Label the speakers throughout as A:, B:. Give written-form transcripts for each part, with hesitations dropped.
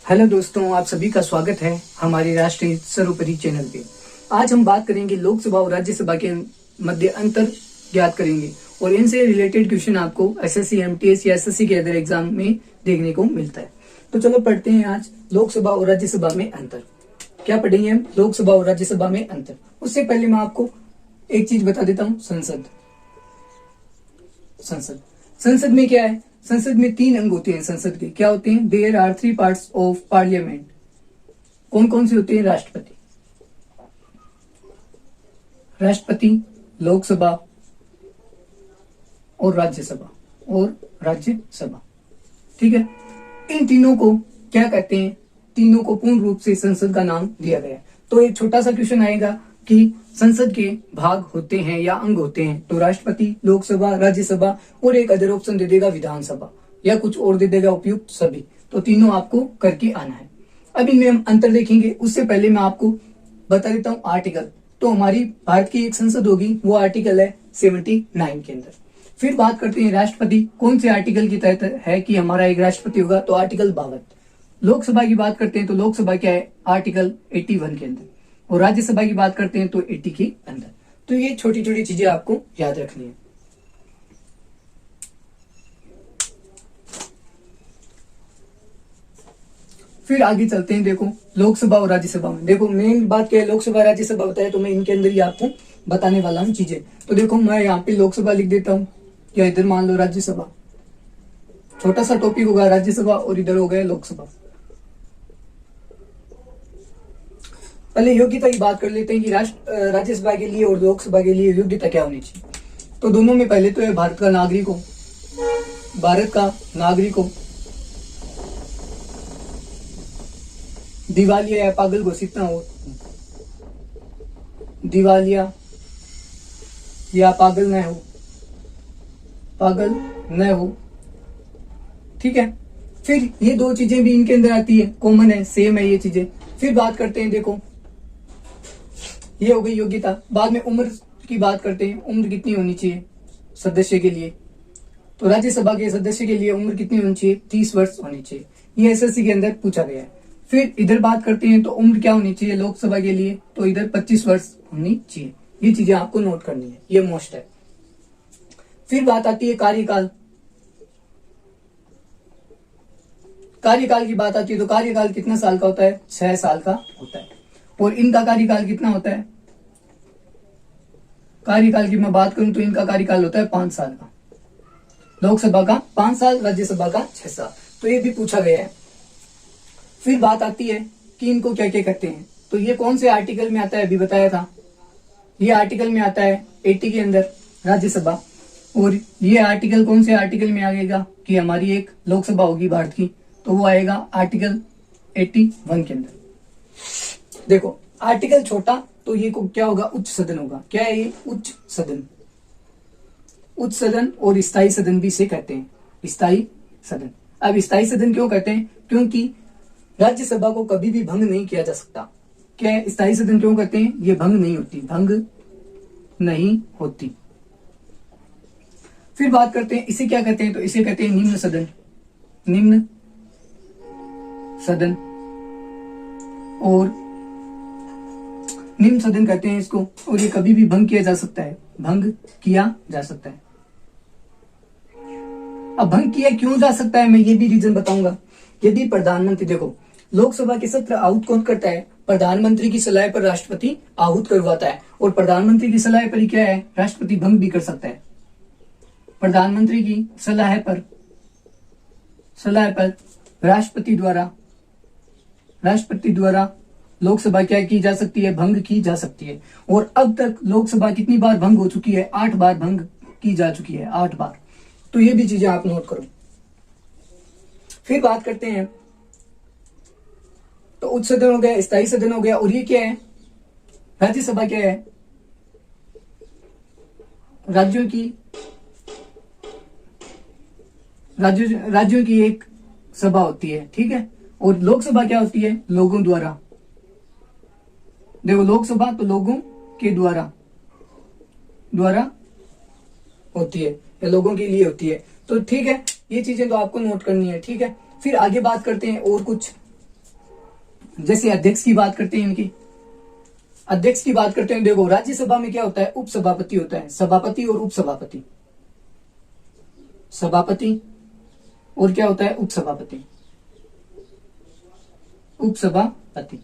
A: Hello दोस्तों, आप सभी का स्वागत है हमारे राष्ट्रीय सर्वोपरि चैनल पे। आज हम बात करेंगे लोकसभा और राज्यसभा के मध्य अंतर ज्ञात करेंगे और इनसे रिलेटेड क्वेश्चन आपको एसएससी, एमटीएस या एसएससी के अदर एग्जाम में देखने को मिलता है। तो चलो पढ़ते हैं आज लोकसभा और राज्यसभा में अंतर। क्या पढ़ेंगे हम? लोकसभा और राज्यसभा में अंतर। उससे पहले मैं आपको एक चीज बता देता हूँ। संसद में क्या है? संसद में 3 अंग होते हैं। संसद के क्या होते हैं? There are 3 parts of parliament. कौन कौन से होते हैं? राष्ट्रपति, लोकसभा और राज्यसभा। ठीक है, इन तीनों को क्या कहते हैं? तीनों को पूर्ण रूप से संसद का नाम दिया गया है। तो एक छोटा सा क्वेश्चन आएगा कि संसद के भाग होते हैं या अंग होते हैं, तो राष्ट्रपति, लोकसभा, राज्यसभा और एक अदर ऑप्शन दे देगा विधानसभा या कुछ और दे देगा उपयुक्त सभी। तो तीनों आपको करके आना है। अब इनमें हम अंतर देखेंगे। उससे पहले मैं आपको बता देता हूँ आर्टिकल। तो हमारी भारत की एक संसद होगी, वो आर्टिकल है 79 के अंदर। फिर बात करते हैं राष्ट्रपति कौन से आर्टिकल के तहत है कि हमारा एक राष्ट्रपति होगा, तो आर्टिकल 52। लोकसभा की बात करते हैं तो लोकसभा क्या है? आर्टिकल 81 के अंदर। और राज्यसभा की बात करते हैं तो 80 के अंदर। तो ये छोटी छोटी चीजें आपको याद रखनी है। फिर आगे चलते हैं। देखो लोकसभा और राज्यसभा में, देखो मेन बात क्या है? लोकसभा राज्यसभा बताया तो मैं इनके अंदर ही आपको बताने वाला हूँ चीजें। तो देखो मैं यहाँ पे लोकसभा लिख देता हूँ या इधर मान लो राज्यसभा। छोटा सा टॉपिक होगा राज्यसभा और इधर हो गया लोकसभा। पहले योग्यता की बात कर लेते हैं कि राज्यसभा के लिए और लोकसभा के लिए योग्यता क्या होनी चाहिए। तो दोनों में पहले तो है भारत का नागरिक हो, दिवालिया या पागल घोषित ना हो, दिवालिया या पागल न हो। ठीक है, फिर ये 2 चीजें भी इनके अंदर आती है, कॉमन है, सेम है ये चीजें। फिर बात करते हैं, देखो ये हो गई योग्यता। बाद में उम्र की बात करते हैं। उम्र कितनी होनी चाहिए सदस्य के लिए? तो राज्यसभा के सदस्य के लिए उम्र कितनी होनी चाहिए? 30 वर्ष होनी चाहिए। ये एसएससी के अंदर पूछा गया है। फिर इधर बात करते हैं तो उम्र क्या होनी चाहिए लोकसभा के लिए? तो इधर 25 वर्ष होनी चाहिए। ये चीजें आपको नोट करनी है, ये मोस्ट है। फिर बात आती है कार्यकाल की बात आती है। तो कार्यकाल कितना साल का होता है? 6 साल का होता है। और इनका कार्यकाल कितना होता है? कार्यकाल की मैं बात करूं तो इनका कार्यकाल होता है 5 साल का। लोकसभा का 5 साल, राज्यसभा का 6 साल। तो ये भी पूछा गया है। फिर बात आती है कि इनको क्या क्या करते हैं। तो ये कौन से आर्टिकल में आता है? अभी बताया था, ये आर्टिकल में आता है 80 के अंदर राज्यसभा। और ये आर्टिकल कौन से आर्टिकल में आएगा कि हमारी एक लोकसभा होगी भारत की, तो वो आएगा आर्टिकल 81 के अंदर। देखो आर्टिकल छोटा तो ये को क्या होगा? उच्च सदन होगा। क्या है ये? उच्च सदन और स्थायी सदन भी इसे कहते हैं, स्थायी सदन। अब स्थायी सदन क्यों कहते हैं? क्योंकि राज्यसभा को कभी भी भंग नहीं किया जा सकता। क्या है? स्थायी सदन क्यों कहते हैं? ये भंग नहीं होती। फिर बात करते हैं इसे क्या कहते हैं? तो इसे कहते हैं निम्न सदन और निम्न सदन कहते हैं इसको। और ये कभी भी भंग किया जा सकता है। अब भंग किया क्यों जा सकता है, मैं ये भी रीजन बताऊंगा। यदि प्रधानमंत्री, देखो लोकसभा के सत्र आहूत कौन करता है? प्रधानमंत्री की सलाह पर राष्ट्रपति आहूत करवाता है। और प्रधानमंत्री की सलाह पर क्या है? राष्ट्रपति भंग भी कर सकता है। प्रधानमंत्री की सलाह पर राष्ट्रपति द्वारा लोकसभा क्या की जा सकती है? भंग की जा सकती है। और अब तक लोकसभा कितनी बार भंग हो चुकी है? 8 बार भंग की जा चुकी है, 8 बार। तो ये भी चीजें आप नोट करो। फिर बात करते हैं, तो उच्च सदन हो गया, स्थायी सदन हो गया। और ये क्या है? राज्यसभा क्या है? राज्यों की एक सभा होती है। ठीक है, और लोकसभा क्या होती है? लोगों द्वारा। देखो लोकसभा तो लोगों के द्वारा होती है या लोगों के लिए होती है। तो ठीक है, ये चीजें तो आपको नोट करनी है। ठीक है, फिर आगे बात करते हैं और कुछ जैसे अध्यक्ष की बात करते हैं, इनकी अध्यक्ष की बात करते हैं, देखो राज्यसभा में क्या होता है, उपसभापति होता है, सभापति और उपसभापति, सभापति और क्या होता है, उपसभापति, उपसभापति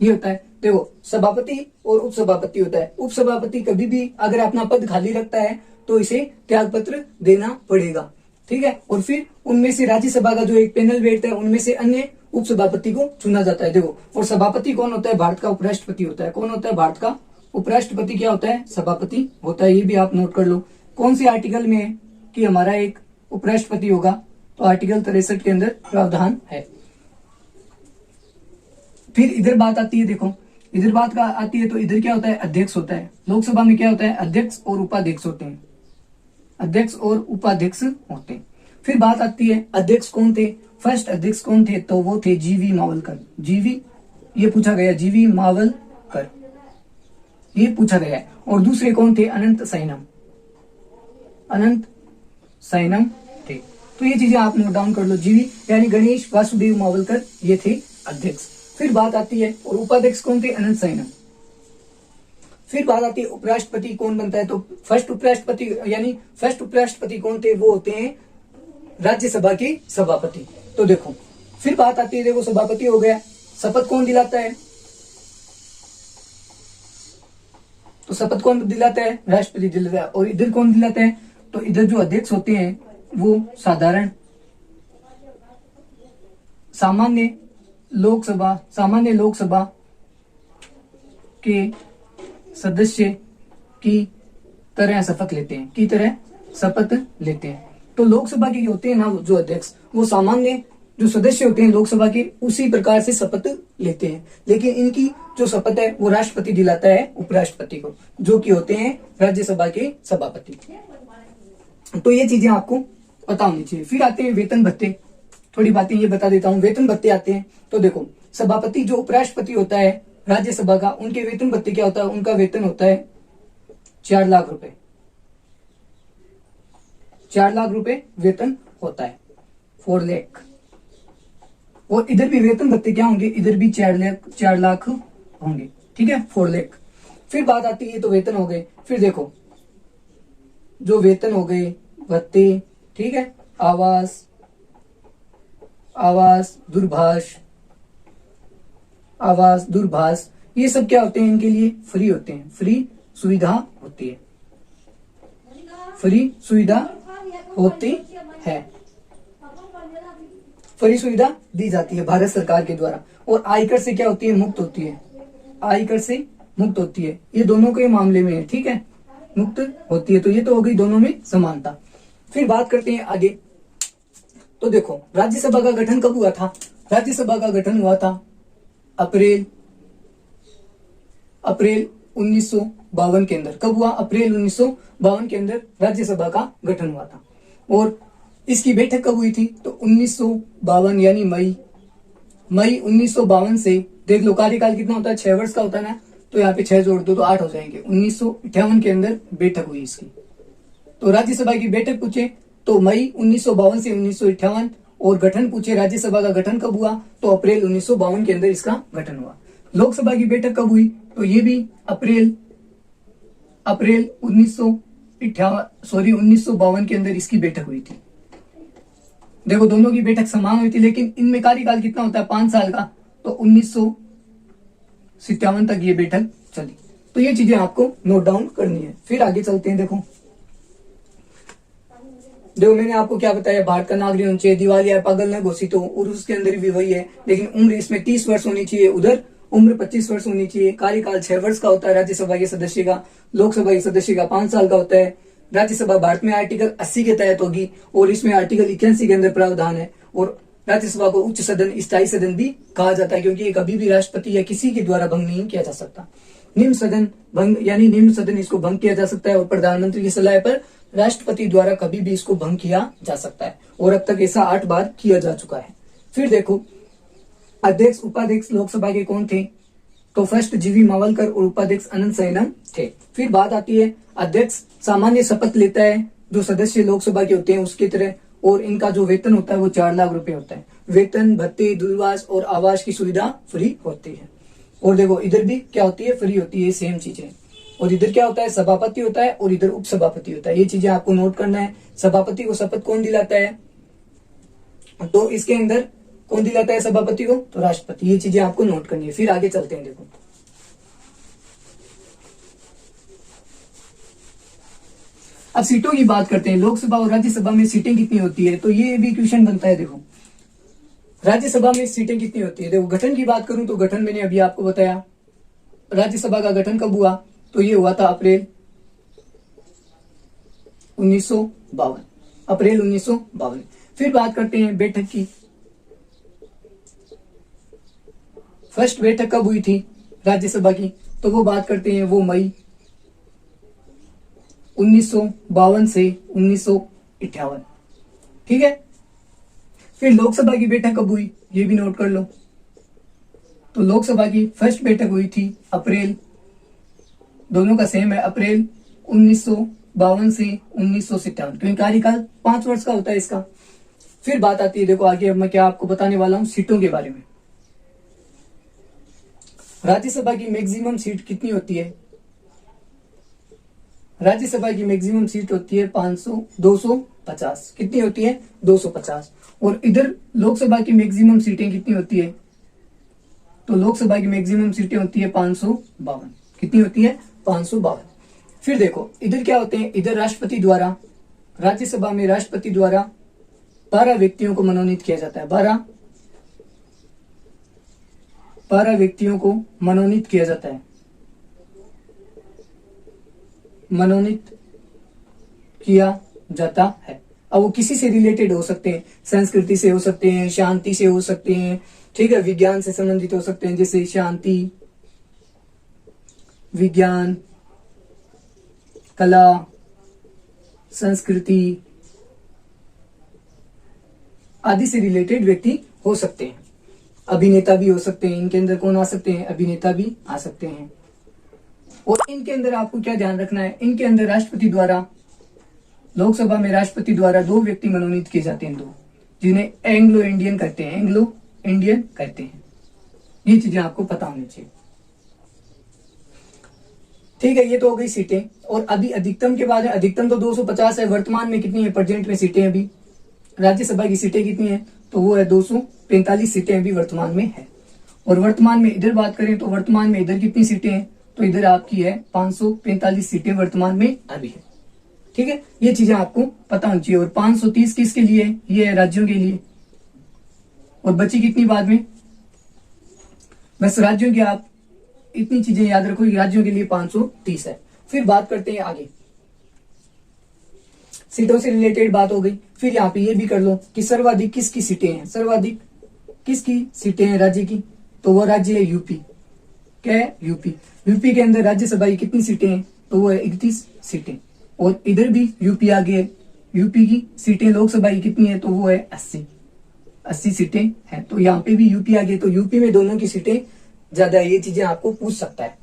A: ये होता है। देखो सभापति और उपसभापति होता है। उपसभापति कभी भी अगर अपना पद खाली रखता है तो इसे त्याग पत्र देना पड़ेगा, ठीक है। और फिर उनमें से राज्यसभा का जो एक पैनल बैठता है उनमें से अन्य उपसभापति को चुना जाता है। देखो, और सभापति कौन होता है, भारत का उपराष्ट्रपति होता है। कौन होता है, भारत का उपराष्ट्रपति क्या होता है, सभापति होता है। ये भी आप नोट कर लो। कौन से आर्टिकल में है कि हमारा एक उपराष्ट्रपति होगा, तो आर्टिकल 63 के अंदर प्रावधान है। फिर इधर बात आती है, देखो इधर बात का आती है तो इधर क्या होता है, अध्यक्ष होता है। लोकसभा में क्या होता है, अध्यक्ष और उपाध्यक्ष होते हैं, अध्यक्ष और उपाध्यक्ष होते हैं। फिर बात आती है अध्यक्ष कौन थे, फर्स्ट अध्यक्ष कौन थे, तो वो थे जीवी मावलकर। जीवी ये पूछा गया, जीवी मावलकर ये पूछा गया है। और दूसरे कौन थे, अनंत साइनम, अनंत साइनम थे। तो ये चीजें आप नोट डाउन कर लो। जीवी यानी गणेश वासुदेव मावलकर ये थे अध्यक्ष। फिर बात आती है, और उपाध्यक्ष कौन थे, अनंत साइनम। फिर बात आती है उपराष्ट्रपति कौन बनता है, तो फर्स्ट उपराष्ट्रपति यानी फर्स्ट उपराष्ट्रपति कौन थे, वो होते हैं राज्यसभा के सभापति। तो देखो फिर बात आती है, देखो सभापति हो गया, शपथ कौन दिलाता है, तो शपथ कौन दिलाता है, राष्ट्रपति दिलाता है। और इधर कौन दिलाता है, तो इधर जो अध्यक्ष होते हैं वो साधारण सामान्य लोकसभा के सदस्य की तरह शपथ लेते हैं, की तरह शपथ लेते हैं। तो लोकसभा के होते हैं ना जो अध्यक्ष, वो सामान्य जो सदस्य होते हैं लोकसभा के उसी प्रकार से शपथ लेते हैं। लेकिन इनकी जो शपथ है वो राष्ट्रपति दिलाता है उपराष्ट्रपति को, जो कि होते हैं राज्यसभा के सभापति। तो ये चीजें आपको पता होनी चाहिए। फिर आते हैं वेतन भत्ते, थोड़ी बातें ये बता देता हूँ। वेतन भत्ते आते हैं, तो देखो सभापति जो उपराष्ट्रपति होता है राज्यसभा का, उनके वेतन भत्ते क्या होता है, उनका वेतन होता है 4 लाख रुपए, 4 लाख रुपए वेतन होता है, 4 लाख। और इधर भी वेतन भत्ते क्या होंगे, इधर भी 4 लाख होंगे, ठीक है, 4 लाख। फिर बात आती है, तो वेतन हो गए। फिर देखो जो वेतन हो गए, भत्ते, ठीक है, आवास दूरभाष ये सब क्या होते हैं, इनके लिए फ्री होते हैं, फ्री सुविधा होती है, फ्री सुविधा होती है, फ्री सुविधा दी जाती है भारत सरकार के द्वारा। और आयकर से क्या होती है, मुक्त होती है, आयकर से मुक्त होती है। ये दोनों के मामले में है, ठीक है, मुक्त होती है। तो ये तो हो गई दोनों में समानता। फिर बात करते हैं आगे। तो देखो राज्यसभा का गठन कब हुआ था, राज्यसभा का गठन हुआ था अप्रैल 1952 के अंदर। कब हुआ, अप्रैल 1952 के अंदर राज्यसभा का गठन हुआ था। और इसकी बैठक कब हुई थी, तो 1952 यानी मई 1952 से, देख लो कार्यकाल कितना होता है, 6 वर्ष का होता है ना, तो यहाँ पे 6 जोड़ दो तो 8 हो जाएंगे। 1958 के अंदर बैठक हुई इसकी। तो राज्यसभा की बैठक पूछे तो मई 1952 से 1958, और गठन पूछे राज्यसभा का गठन कब हुआ, तो अप्रैल 1952 के अंदर इसका गठन हुआ। लोकसभा की बैठक कब हुई, तो ये भी अप्रैल 1952 के अंदर इसकी बैठक हुई थी। देखो दोनों की बैठक समान हुई थी, लेकिन इनमें कार्यकाल कितना होता है, 5 साल का, तो 1957 तक ये बैठक चली। तो ये चीजें आपको नोट डाउन करनी है। फिर आगे चलते हैं। देखो मैंने आपको क्या बताया, भारत का नागरिक होना चाहिए, दिवालिया पागल न घोषित हो, और उसके अंदर भी वही है, लेकिन उम्र इसमें 30 वर्ष होनी चाहिए, उधर उम्र 25 वर्ष होनी चाहिए। कार्यकाल 6 वर्ष का होता है राज्यसभा के सदस्य का, लोकसभा के सदस्य का 5 साल का होता है। राज्यसभा भारत में आर्टिकल 80 के तहत होगी, और इसमें आर्टिकल 81 के अंदर प्रावधान है। और राज्यसभा को उच्च सदन, स्थायी सदन भी कहा जाता है, क्योंकि ये कभी भी राष्ट्रपति या किसी के द्वारा भंग नहीं किया जा सकता। निम्न सदन भंग यानी निम्न सदन इसको भंग किया जा सकता है, और प्रधानमंत्री की सलाह पर राष्ट्रपति द्वारा कभी भी इसको भंग किया जा सकता है, और अब तक ऐसा 8 बार किया जा चुका है। फिर देखो अध्यक्ष उपाध्यक्ष लोकसभा के कौन थे, तो फर्स्ट जीवी मावलकर और उपाध्यक्ष अनंत साइनम थे। फिर बात आती है अध्यक्ष सामान्य शपथ लेता है जो सदस्य लोकसभा के होते हैं उसकी तरह, और इनका जो वेतन होता है वो 4 लाख रुपए होता है। वेतन, भत्ते, दूरभाष और आवास की सुविधा फ्री होती है। और देखो इधर भी क्या होती है, फ्री होती है, सेम चीजें। और इधर क्या होता है, सभापति होता है और इधर उपसभापति होता है। ये चीजें आपको नोट करना है। सभापति को शपथ कौन दिलाता है, तो इसके अंदर कौन दिलाता है सभापति को, तो राष्ट्रपति। ये चीजें आपको नोट करनी है। फिर आगे चलते हैं। देखो अब सीटों की बात करते हैं। लोकसभा और राज्यसभा में सीटें कितनी होती है, तो ये भी क्वेश्चन बनता है। देखो राज्यसभा में सीटें कितनी होती है। देखो गठन की बात करूं तो गठन मैंने अभी आपको बताया। राज्यसभा का गठन कब हुआ, तो ये हुआ था अप्रैल 1952, अप्रैल 1952। फिर बात करते हैं बैठक की। फर्स्ट बैठक कब हुई थी राज्यसभा की, तो वो बात करते हैं वो मई 1952 से 1958। ठीक है। फिर लोकसभा की बैठक कब हुई, ये भी नोट कर लो। तो लोकसभा की फर्स्ट बैठक हुई थी अप्रैल, दोनों का सेम है, अप्रैल 1952 से 1957, क्योंकि कार्यकाल 5 वर्ष का होता है इसका। फिर बात आती है, देखो आगे अब मैं क्या आपको बताने वाला हूं सीटों के बारे में। राज्यसभा की मैक्सिमम सीट कितनी होती है, राज्यसभा की मैक्सिमम सीट होती है 250। कितनी होती है, 250। और इधर लोकसभा की मैक्सिमम सीटें कितनी होती है, तो लोकसभा की मैक्सिमम सीटें होती है 552। कितनी होती है, 552। फिर देखो इधर क्या होते हैं, इधर राष्ट्रपति द्वारा, राज्यसभा में राष्ट्रपति द्वारा 12 व्यक्तियों को मनोनीत किया जाता है। 12 व्यक्तियों को मनोनीत किया जाता है, मनोनीत किया जाता है। अब वो किसी से रिलेटेड हो सकते हैं, संस्कृति से हो सकते हैं, शांति से हो सकते हैं, ठीक है, विज्ञान से संबंधित हो सकते हैं, जैसे शांति, विज्ञान, कला, संस्कृति आदि से रिलेटेड व्यक्ति हो सकते हैं। अभिनेता भी हो सकते हैं, इनके अंदर कौन आ सकते हैं, अभिनेता भी आ सकते हैं। और इनके अंदर आपको क्या ध्यान रखना है, इनके अंदर राष्ट्रपति द्वारा, लोकसभा में राष्ट्रपति द्वारा 2 व्यक्ति मनोनीत किए जाते हैं, 2, जिन्हें एंग्लो इंडियन कहते हैं, एंग्लो इंडियन कहते हैं। ये चीजें आपको पता होनी चाहिए। ठीक है, ये तो हो गई सीटें। और अभी अधिकतम के बाद है, अधिकतम तो 250 है, वर्तमान में कितनी है, प्रेजेंट में सीटें अभी राज्यसभा की सीटें कितनी है, तो वो है 245 सीटें अभी वर्तमान में है। और वर्तमान में इधर बात करें तो वर्तमान में इधर कितनी सीटें हैं, तो इधर आपकी है 545 सीटें वर्तमान में अभी है। ठीक है, ये चीजें आपको पता होनी चाहिए। और 530 किसके लिए है, ये है राज्यों के लिए। और बची कितनी बाद में, बस राज्यों की आप इतनी चीजें याद रखो कि राज्यों के लिए 530 है। फिर बात करते हैं आगे, सीटों से रिलेटेड बात हो गई। फिर यहाँ पे ये भी कर लो कि सर्वाधिक किसकी सीटें हैं, सर्वाधिक किसकी सीटें हैं राज्य की, तो वो राज्य है यूपी। क्या है, यूपी। यूपी के अंदर राज्यसभा की कितनी सीटें हैं, तो वो है 31 सीटें। और इधर भी यूपी आगे है, यूपी की सीटें लोकसभा की कितनी है, तो वो है 80 सीटें हैं। तो यहाँ पे भी यूपी आगे, तो यूपी में दोनों की सीटें ज्यादा है। ये चीजें आपको पूछ सकता है।